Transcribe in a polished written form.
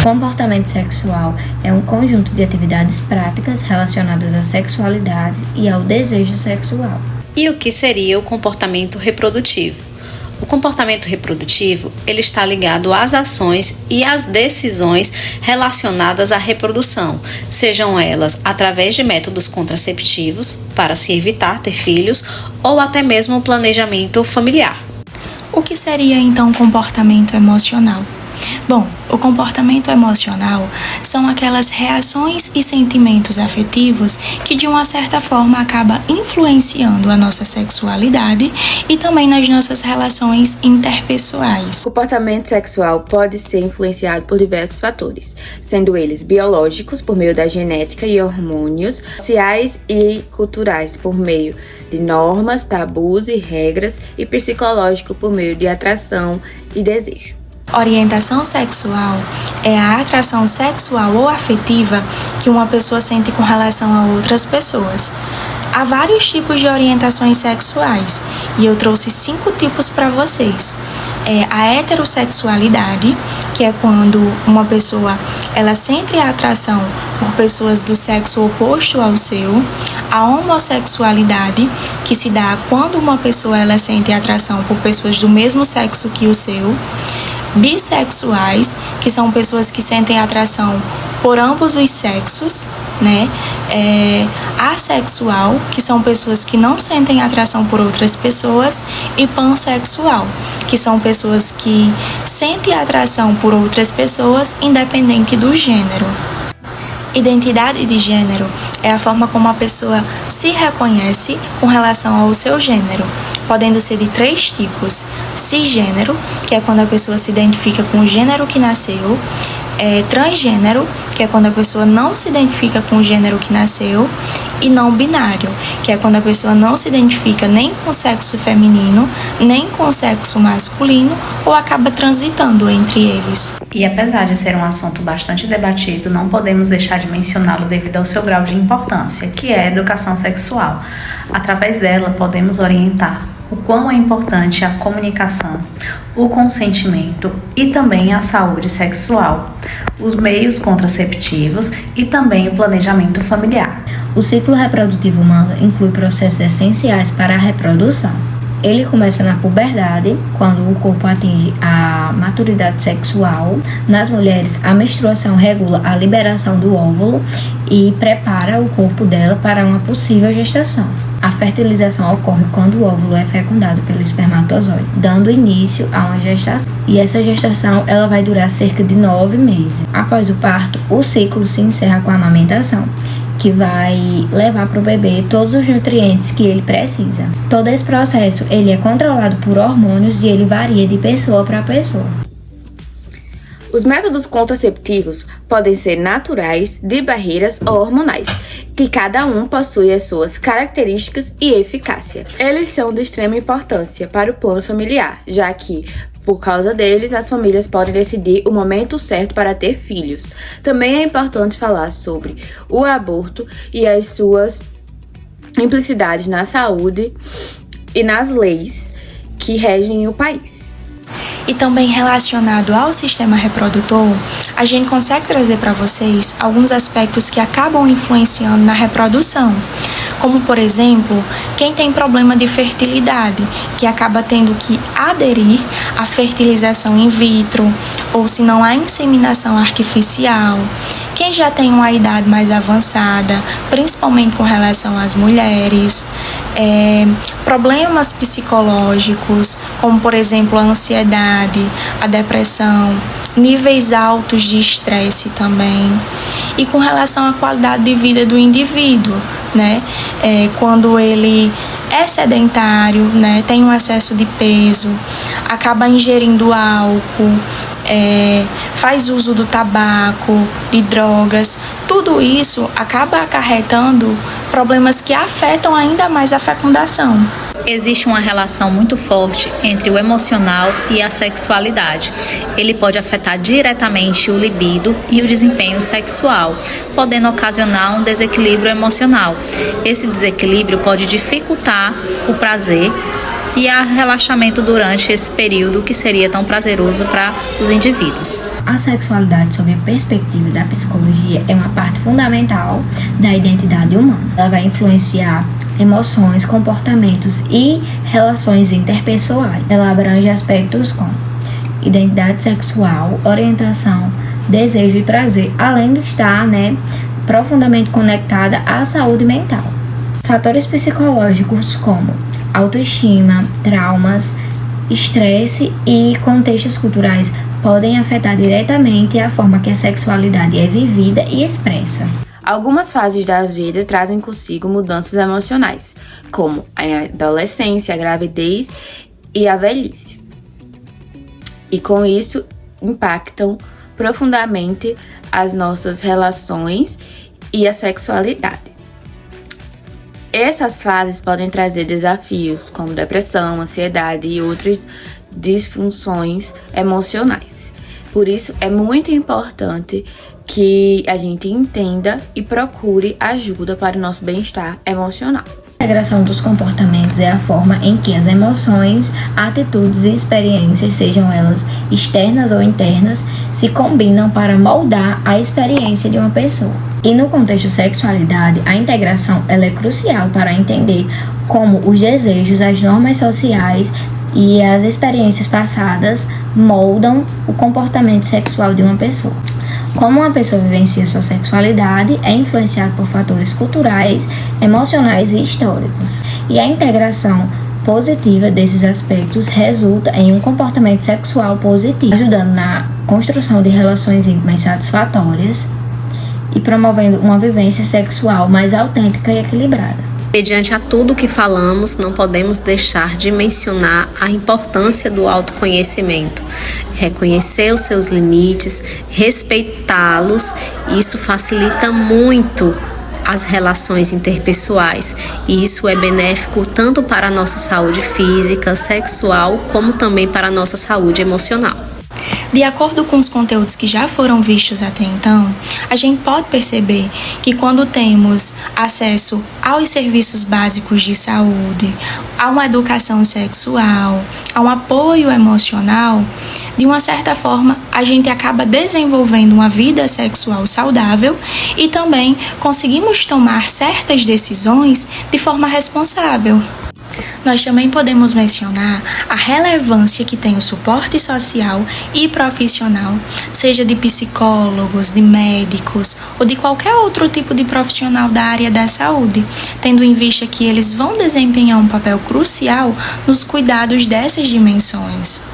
Comportamento sexual é um conjunto de atividades práticas relacionadas à sexualidade e ao desejo sexual. E o que seria o comportamento reprodutivo? O comportamento reprodutivo, ele está ligado às ações e às decisões relacionadas à reprodução, sejam elas através de métodos contraceptivos para se evitar ter filhos ou até mesmo o planejamento familiar. O que seria então comportamento emocional? Bom, o comportamento emocional são aquelas reações e sentimentos afetivos que de uma certa forma acaba influenciando a nossa sexualidade e também nas nossas relações interpessoais. O comportamento sexual pode ser influenciado por diversos fatores, sendo eles biológicos por meio da genética e hormônios, sociais e culturais por meio de normas, tabus e regras, e psicológico por meio de atração e desejo. Orientação sexual é a atração sexual ou afetiva que uma pessoa sente com relação a outras pessoas. Há vários tipos de orientações sexuais e eu trouxe 5 tipos para vocês. A heterossexualidade, que é quando uma pessoa ela sente a atração por pessoas do sexo oposto ao seu. A homossexualidade, que se dá quando uma pessoa ela sente atração por pessoas do mesmo sexo que o seu. Bissexuais, que são pessoas que sentem atração por ambos os sexos, né? Assexual, que são pessoas que não sentem atração por outras pessoas, e pansexual, que são pessoas que sentem atração por outras pessoas independente do gênero. Identidade de gênero é a forma como a pessoa se reconhece com relação ao seu gênero, podendo ser de 3 tipos: cisgênero, que é quando a pessoa se identifica com o gênero que nasceu, transgênero, que é quando a pessoa não se identifica com o gênero que nasceu, e não binário, que é quando a pessoa não se identifica nem com o sexo feminino, nem com o sexo masculino, ou acaba transitando entre eles. E apesar de ser um assunto bastante debatido, não podemos deixar de mencioná-lo devido ao seu grau de importância, que é a educação sexual. Através dela, podemos orientar o quão é importante a comunicação, o consentimento e também a saúde sexual, os meios contraceptivos e também o planejamento familiar. O ciclo reprodutivo humano inclui processos essenciais para a reprodução. Ele começa na puberdade, quando o corpo atinge a maturidade sexual. Nas mulheres, a menstruação regula a liberação do óvulo e prepara o corpo dela para uma possível gestação. A fertilização ocorre quando o óvulo é fecundado pelo espermatozoide, dando início a uma gestação. E essa gestação ela vai durar cerca de 9 meses. Após o parto, o ciclo se encerra com a amamentação, que vai levar para o bebê todos os nutrientes que ele precisa. Todo esse processo ele é controlado por hormônios e ele varia de pessoa para pessoa. Os métodos contraceptivos podem ser naturais, de barreiras ou hormonais, que cada um possui as suas características e eficácia. Eles são de extrema importância para o plano familiar, já que, por causa deles, as famílias podem decidir o momento certo para ter filhos. Também é importante falar sobre o aborto e as suas implicidades na saúde e nas leis que regem o país. E também relacionado ao sistema reprodutor, a gente consegue trazer para vocês alguns aspectos que acabam influenciando na reprodução, como, por exemplo, quem tem problema de fertilidade, que acaba tendo que aderir à fertilização in vitro, ou se não há inseminação artificial, quem já tem uma idade mais avançada, principalmente com relação às mulheres, problemas psicológicos, como, por exemplo, a ansiedade, a depressão, níveis altos de estresse também. E com relação à qualidade de vida do indivíduo, né? Quando ele é sedentário, né? Tem um excesso de peso, acaba ingerindo álcool, faz uso do tabaco, de drogas, tudo isso acaba acarretando problemas que afetam ainda mais a fecundação. Existe uma relação muito forte entre o emocional e a sexualidade. Ele pode afetar diretamente o libido e o desempenho sexual, podendo ocasionar um desequilíbrio emocional. Esse desequilíbrio pode dificultar o prazer e há relaxamento durante esse período que seria tão prazeroso para os indivíduos. A sexualidade, sob a perspectiva da psicologia, é uma parte fundamental da identidade humana. Ela vai influenciar emoções, comportamentos e relações interpessoais. Ela abrange aspectos como identidade sexual, orientação, desejo e prazer, além de estar, profundamente conectada à saúde mental. Fatores psicológicos como autoestima, traumas, estresse e contextos culturais podem afetar diretamente a forma que a sexualidade é vivida e expressa. Algumas fases da vida trazem consigo mudanças emocionais, como a adolescência, a gravidez e a velhice. E com isso impactam profundamente as nossas relações e a sexualidade. Essas fases podem trazer desafios como depressão, ansiedade e outras disfunções emocionais. Por isso, é muito importante que a gente entenda e procure ajuda para o nosso bem-estar emocional. A integração dos comportamentos é a forma em que as emoções, atitudes e experiências, sejam elas externas ou internas, se combinam para moldar a experiência de uma pessoa. E no contexto sexualidade, a integração ela é crucial para entender como os desejos, as normas sociais e as experiências passadas moldam o comportamento sexual de uma pessoa. Como uma pessoa vivencia sua sexualidade é influenciado por fatores culturais, emocionais e históricos. E a integração positiva desses aspectos resulta em um comportamento sexual positivo, ajudando na construção de relações íntimas satisfatórias e promovendo uma vivência sexual mais autêntica e equilibrada. Mediante a tudo que falamos, não podemos deixar de mencionar a importância do autoconhecimento. Reconhecer os seus limites, respeitá-los, isso facilita muito as relações interpessoais. E isso é benéfico tanto para a nossa saúde física, sexual, como também para a nossa saúde emocional. De acordo com os conteúdos que já foram vistos até então, a gente pode perceber que quando temos acesso aos serviços básicos de saúde, a uma educação sexual, a um apoio emocional, de uma certa forma a gente acaba desenvolvendo uma vida sexual saudável e também conseguimos tomar certas decisões de forma responsável. Nós também podemos mencionar a relevância que tem o suporte social e profissional, seja de psicólogos, de médicos ou de qualquer outro tipo de profissional da área da saúde, tendo em vista que eles vão desempenhar um papel crucial nos cuidados dessas dimensões.